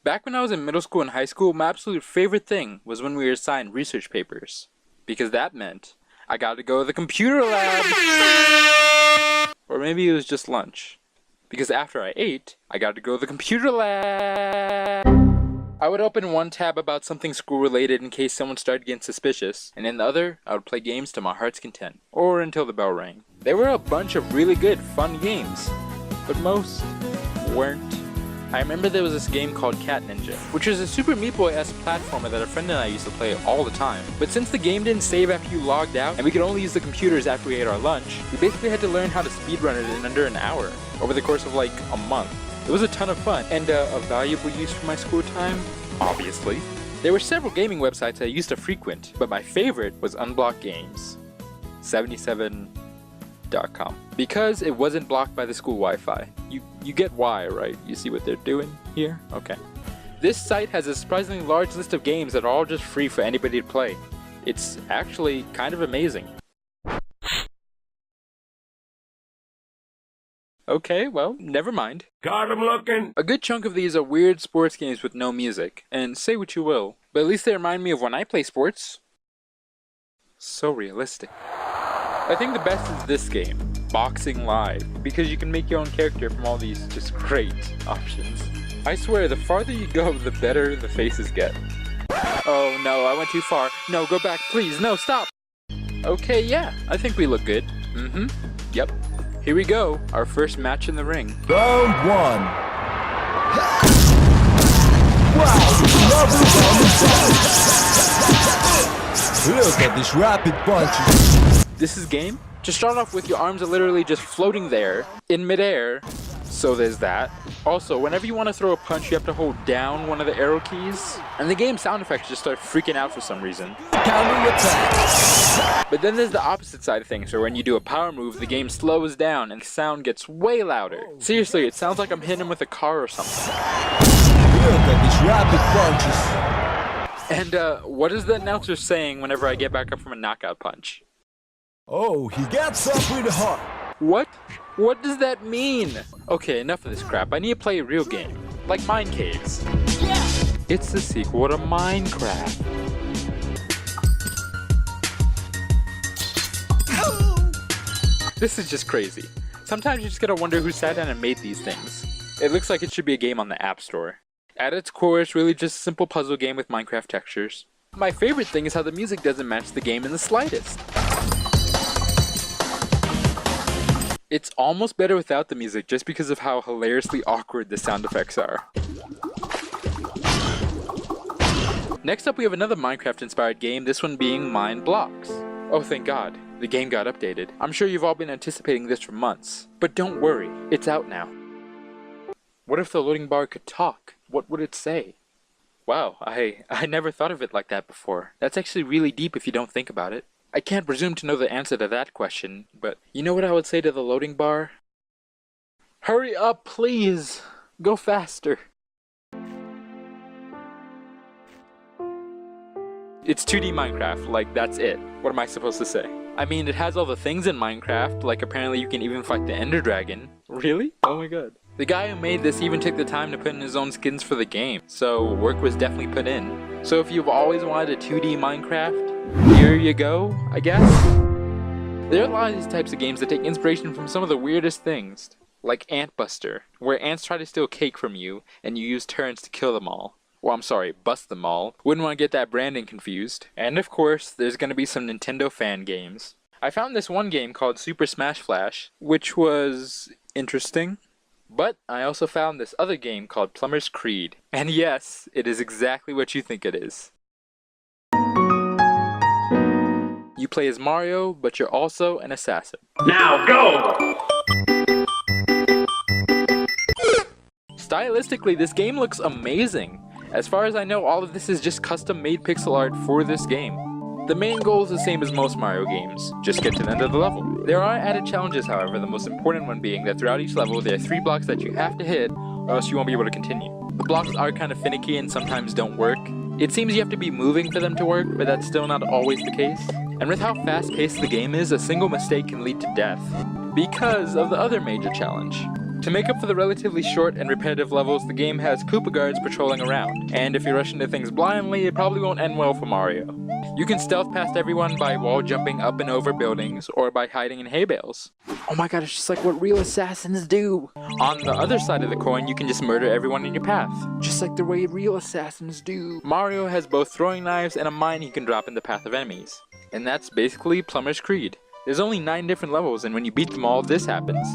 Back when I was in middle school and high school, my absolute favorite thing was when we were assigned research papers. Because that meant I got to go to the computer lab! Or maybe it was just lunch. Because after I ate, I got to go to the computer lab! I would open one tab about something school related in case someone started getting suspicious, and in the other, I would play games to my heart's content, or until the bell rang. There were a bunch of really good, fun games, but most weren't. I remember there was this game called Cat Ninja, which was a Super Meat Boy-esque platformer that a friend and I used to play all the time. But since the game didn't save after you logged out, and we could only use the computers after we ate our lunch, we basically had to learn how to speedrun it in under an hour, over the course of like a month. It was a ton of fun, and a valuable use for my school time, obviously. There were several gaming websites I used to frequent, but my favorite was Unblocked Games. 77.com. Because it wasn't blocked by the school Wi-Fi. You get why, right? You see what they're doing here? Okay. This site has a surprisingly large list of games that are all just free for anybody to play. It's actually kind of amazing. Okay, well, never mind. Got him looking! A good chunk of these are weird sports games with no music, and say what you will, but at least they remind me of when I play sports. So realistic. I think the best is this game, Boxing Live, because you can make your own character from all these just great options. I swear, the farther you go, the better the faces get. Oh no, I went too far. No, go back, please, no, stop! Okay, yeah, I think we look good. Yep. Here we go, our first match in the ring. Round one. Look at these rapid punches. This is game? To start off with, your arms are literally just floating there, in midair. So there's that. Also, whenever you want to throw a punch, you have to hold down one of the arrow keys. And the game sound effects just start freaking out for some reason. Counter attack. But then there's the opposite side of things, where when you do a power move, the game slows down and the sound gets way louder. Seriously, it sounds like I'm hitting him with a car or something. Look at these rapid punches. And what is the announcer saying whenever I get back up from a knockout punch? Oh, he gets up with a heart. What? What does that mean? Okay, enough of this crap. I need to play a real game. Like Mine Caves. Yeah. It's the sequel to Minecraft. This is just crazy. Sometimes you just gotta wonder who sat down and made these things. It looks like it should be a game on the App Store. At its core, it's really just a simple puzzle game with Minecraft textures. My favorite thing is how the music doesn't match the game in the slightest. It's almost better without the music just because of how hilariously awkward the sound effects are. Next up we have another Minecraft inspired game, this one being Mine Blocks. Oh thank God, the game got updated. I'm sure you've all been anticipating this for months. But don't worry, it's out now. What if the loading bar could talk? What would it say? Wow, I never thought of it like that before. That's actually really deep if you don't think about it. I can't presume to know the answer to that question, but you know what I would say to the loading bar? Hurry up, please! Go faster! It's 2D Minecraft, like that's it. What am I supposed to say? I mean, it has all the things in Minecraft, like apparently you can even fight the Ender Dragon. Really? Oh my god. The guy who made this even took the time to put in his own skins for the game, so work was definitely put in. So if you've always wanted a 2D Minecraft, here you go, I guess? There are a lot of these types of games that take inspiration from some of the weirdest things, like Ant Buster, where ants try to steal cake from you, and you use turrets to kill them all. Well, I'm sorry, bust them all. Wouldn't want to get that branding confused. And of course, there's gonna be some Nintendo fan games. I found this one game called Super Smash Flash, which was interesting. But I also found this other game called Plumber's Creed. And yes, it is exactly what you think it is. You play as Mario, but you're also an assassin. Now go! Stylistically, this game looks amazing. As far as I know, all of this is just custom-made pixel art for this game. The main goal is the same as most Mario games, just get to the end of the level. There are added challenges, however, the most important one being that throughout each level there are 3 blocks that you have to hit, or else you won't be able to continue. The blocks are kind of finicky and sometimes don't work. It seems you have to be moving for them to work, but that's still not always the case. And with how fast-paced the game is, a single mistake can lead to death. Because of the other major challenge, To make up for the relatively short and repetitive levels, the game has Koopa guards patrolling around, and if you rush into things blindly, it probably won't end well for Mario. You can stealth past everyone by wall jumping up and over buildings, or by hiding in hay bales. Oh my god, it's just like what real assassins do! On the other side of the coin, you can just murder everyone in your path, just like the way real assassins do. Mario has both throwing knives and a mine he can drop in the path of enemies. And that's basically Plumber's Creed. There's only 9 different levels, and when you beat them all, this happens.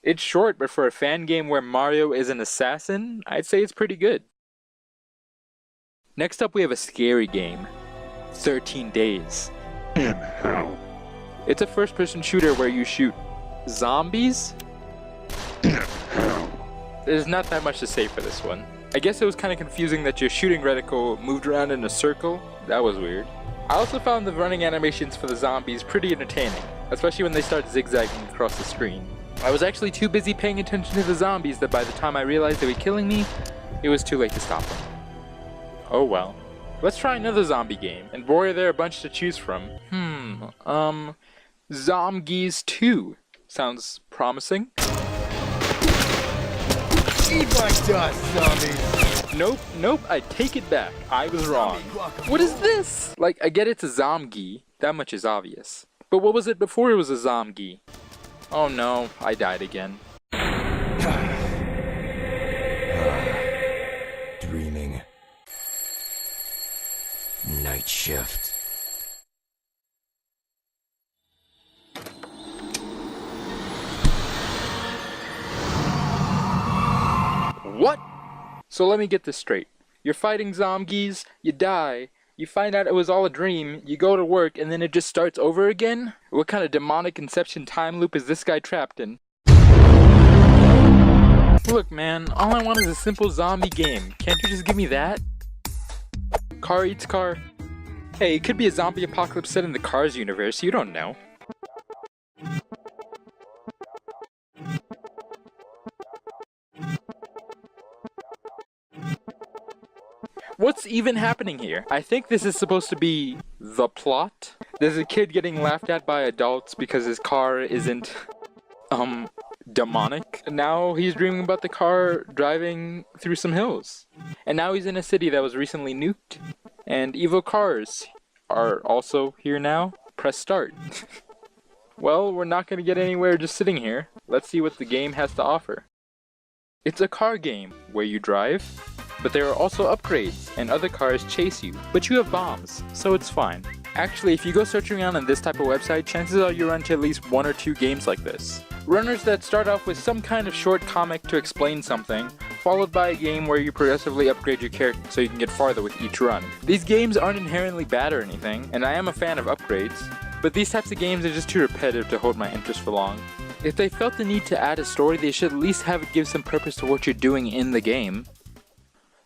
It's short, but for a fan game where Mario is an assassin, I'd say it's pretty good. Next up we have a scary game, 13 Days. In hell. It's a first-person shooter where you shoot zombies? In hell. There's not that much to say for this one. I guess it was kind of confusing that your shooting reticle moved around in a circle. That was weird. I also found the running animations for the zombies pretty entertaining, especially when they start zigzagging across the screen. I was actually too busy paying attention to the zombies that by the time I realized they were killing me, it was too late to stop them. Oh well. Let's try another zombie game, and boy are there a bunch to choose from. Zomgies 2. Sounds promising. Eat my dust, zombies! Nope, I take it back. I was wrong. What is this? Like, I get it's a zomgie, that much is obvious. But what was it before it was a zomgie? Oh no, I died again. Dreaming. Nightshift. What? So let me get this straight. You're fighting zombies, you die, you find out it was all a dream, you go to work, and then it just starts over again? What kind of demonic Inception time loop is this guy trapped in? Look man, all I want is a simple zombie game. Can't you just give me that? Car eats car. Hey, it could be a zombie apocalypse set in the Cars universe, you don't know. What's even happening here? I think this is supposed to be the plot. There's a kid getting laughed at by adults because his car isn't, demonic. And now he's dreaming about the car driving through some hills. And now he's in a city that was recently nuked. And evil cars are also here now. Press start. Well, we're not gonna get anywhere just sitting here. Let's see what the game has to offer. It's a car game where you drive, but there are also upgrades, and other cars chase you, but you have bombs, so it's fine. Actually, if you go searching around on this type of website, chances are you run into at least 1 or 2 games like this. Runners that start off with some kind of short comic to explain something, followed by a game where you progressively upgrade your character so you can get farther with each run. These games aren't inherently bad or anything, and I am a fan of upgrades, but these types of games are just too repetitive to hold my interest for long. If they felt the need to add a story, they should at least have it give some purpose to what you're doing in the game.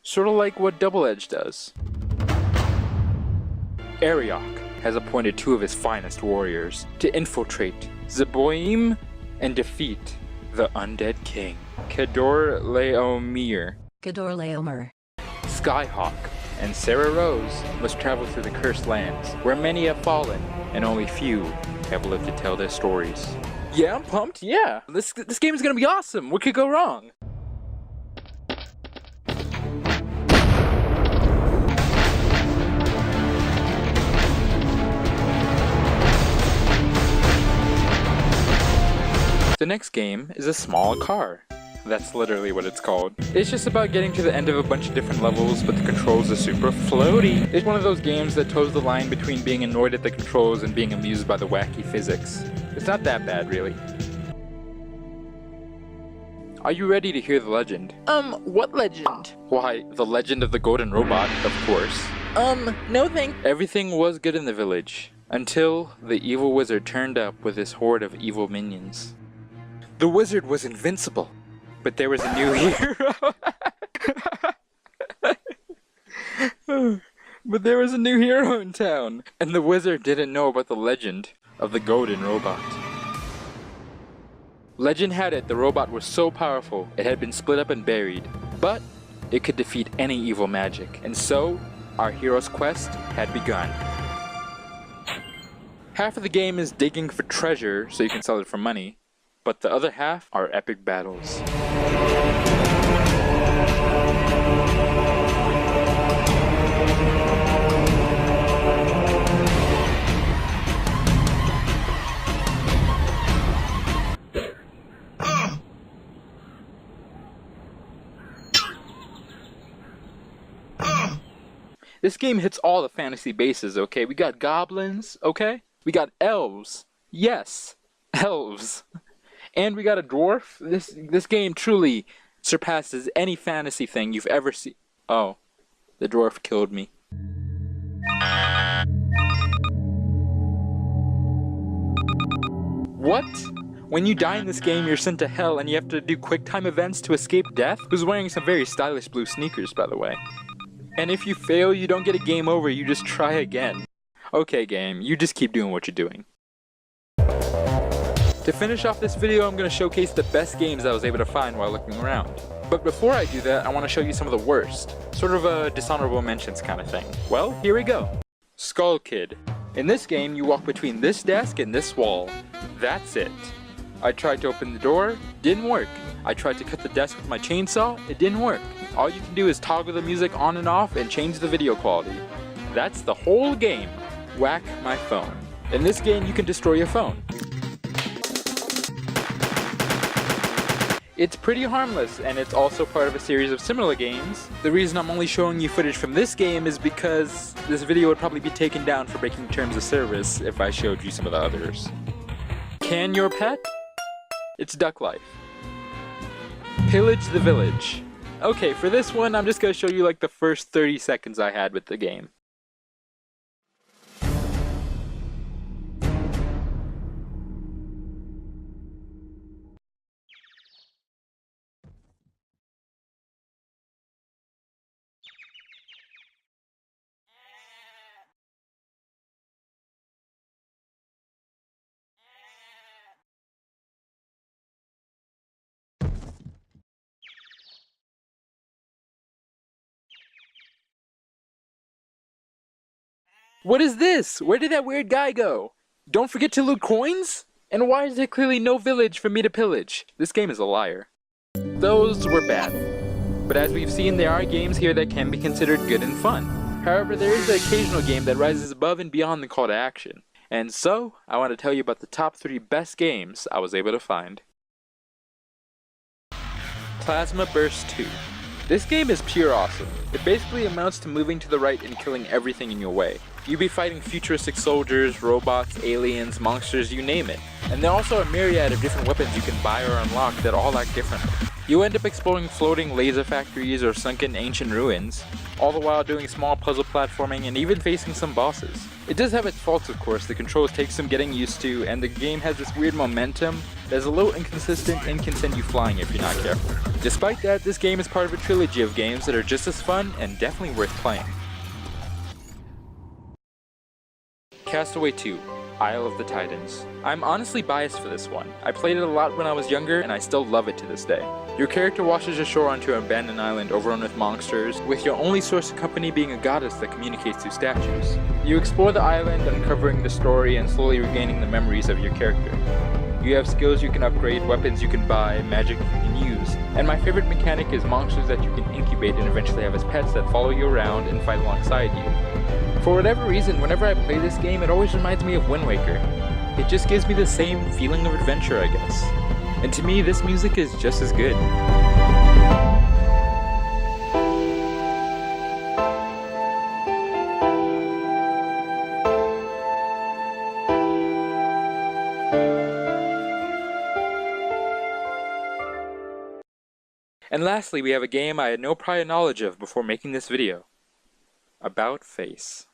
Sort of like what Double Edge does. Ariok has appointed 2 of his finest warriors to infiltrate Zeboim and defeat the Undead King, Kedor Leomir. Skyhawk and Sarah Rose must travel through the cursed lands, where many have fallen, and only few have lived to tell their stories. Yeah, I'm pumped, yeah! This game is gonna be awesome! What could go wrong? The next game is a small car. That's literally what it's called. It's just about getting to the end of a bunch of different levels, but the controls are super floaty. It's one of those games that toes the line between being annoyed at the controls and being amused by the wacky physics. It's not that bad, really. Are you ready to hear the legend? What legend? Why, the legend of the golden robot, of course. No thank- Everything was good in the village, until the evil wizard turned up with his horde of evil minions. The wizard was invincible, but there was a new hero. But there was a new hero in town, and the wizard didn't know about the legend of the golden robot. Legend had it the robot was so powerful it had been split up and buried, but it could defeat any evil magic, and so, our hero's quest had begun. Half of the game is digging for treasure so you can sell it for money, but the other half are epic battles. This game hits all the fantasy bases, okay? We got goblins, okay? We got elves. Yes, elves. And we got a dwarf. This game truly surpasses any fantasy thing you've ever seen. Oh, the dwarf killed me. What? When you die in this game, you're sent to hell and you have to do quick time events to escape death? Who's wearing some very stylish blue sneakers, by the way. And if you fail, you don't get a game over, you just try again. Okay game, you just keep doing what you're doing. To finish off this video, I'm going to showcase the best games I was able to find while looking around. But before I do that, I want to show you some of the worst. Sort of a dishonorable mentions kind of thing. Well, here we go. Skull Kid. In this game, you walk between this desk and this wall. That's it. I tried to open the door, didn't work. I tried to cut the desk with my chainsaw, it didn't work. All you can do is toggle the music on and off and change the video quality. That's the whole game. Whack my phone. In this game, you can destroy your phone. It's pretty harmless, and it's also part of a series of similar games. The reason I'm only showing you footage from this game is because this video would probably be taken down for breaking terms of service if I showed you some of the others. Can your pet? It's Duck Life. Pillage the Village. Okay, for this one, I'm just gonna show you like the first 30 seconds I had with the game. What is this? Where did that weird guy go? Don't forget to loot coins? And why is there clearly no village for me to pillage? This game is a liar. Those were bad. But as we've seen, there are games here that can be considered good and fun. However, there is the occasional game that rises above and beyond the call to action. And so, I want to tell you about the top 3 best games I was able to find. Plasma Burst 2. This game is pure awesome. It basically amounts to moving to the right and killing everything in your way. You'll be fighting futuristic soldiers, robots, aliens, monsters, you name it. And there are also a myriad of different weapons you can buy or unlock that all act differently. You end up exploring floating laser factories or sunken ancient ruins, all the while doing small puzzle platforming and even facing some bosses. It does have its faults, of course. The controls take some getting used to, and the game has this weird momentum that's a little inconsistent and can send you flying if you're not careful. Despite that, this game is part of a trilogy of games that are just as fun and definitely worth playing. Castaway 2, Isle of the Titans. I'm honestly biased for this one. I played it a lot when I was younger and I still love it to this day. Your character washes ashore onto an abandoned island overrun with monsters, with your only source of company being a goddess that communicates through statues. You explore the island, uncovering the story and slowly regaining the memories of your character. You have skills you can upgrade, weapons you can buy, magic you can use, and my favorite mechanic is monsters that you can incubate and eventually have as pets that follow you around and fight alongside you. For whatever reason, whenever I play this game, it always reminds me of Wind Waker. It just gives me the same feeling of adventure, I guess. And to me, this music is just as good. And lastly, we have a game I had no prior knowledge of before making this video. About Face.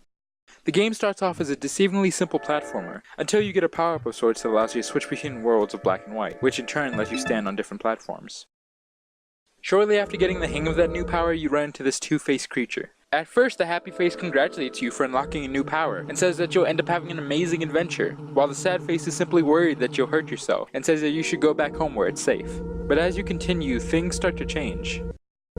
The game starts off as a deceivingly simple platformer, until you get a power-up of sorts that allows you to switch between worlds of black and white, which in turn lets you stand on different platforms. Shortly after getting the hang of that new power, you run into this two-faced creature. At first, the happy face congratulates you for unlocking a new power, and says that you'll end up having an amazing adventure, while the sad face is simply worried that you'll hurt yourself, and says that you should go back home where it's safe. But as you continue, things start to change.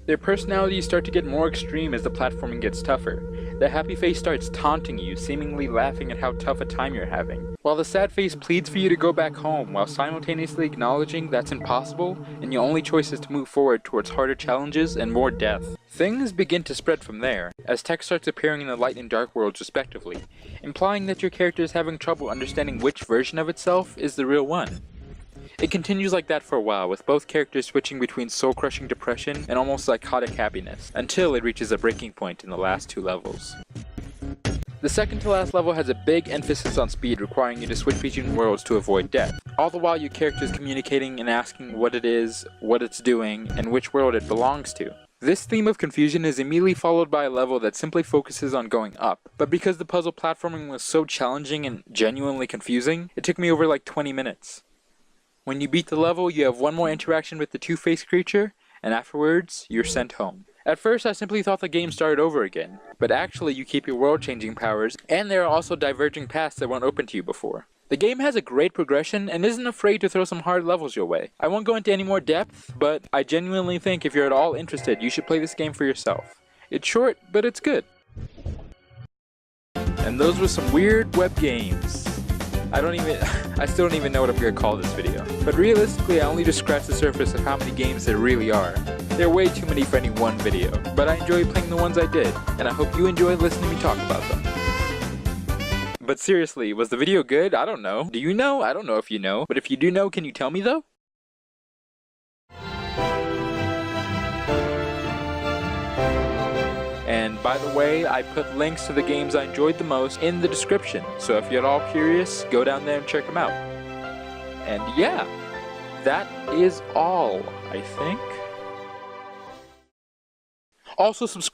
Their personalities start to get more extreme as the platforming gets tougher. The happy face starts taunting you, seemingly laughing at how tough a time you're having, while the sad face pleads for you to go back home while simultaneously acknowledging that's impossible and your only choice is to move forward towards harder challenges and more death. Things begin to spread from there, as text starts appearing in the light and dark worlds respectively, implying that your character is having trouble understanding which version of itself is the real one. It continues like that for a while, with both characters switching between soul-crushing depression and almost psychotic happiness, until it reaches a breaking point in the last 2 levels. The second to last level has a big emphasis on speed, requiring you to switch between worlds to avoid death, all the while your character is communicating and asking what it is, what it's doing, and which world it belongs to. This theme of confusion is immediately followed by a level that simply focuses on going up, but because the puzzle platforming was so challenging and genuinely confusing, it took me over like 20 minutes. When you beat the level, you have one more interaction with the two-faced creature, and afterwards, you're sent home. At first, I simply thought the game started over again, but actually you keep your world-changing powers, and there are also diverging paths that weren't open to you before. The game has a great progression and isn't afraid to throw some hard levels your way. I won't go into any more depth, but I genuinely think if you're at all interested, you should play this game for yourself. It's short, but it's good. And those were some weird web games. I still don't even know what I'm gonna call this video. But realistically, I only just scratched the surface of how many games there really are. There are way too many for any one video, but I enjoy playing the ones I did, and I hope you enjoyed listening to me talk about them. But seriously, was the video good? I don't know. Do you know? I don't know if you know. But if you do know, can you tell me though? And by the way, I put links to the games I enjoyed the most in the description, so if you're at all curious, go down there and check them out. And yeah, that is all, I think. Also subscribe.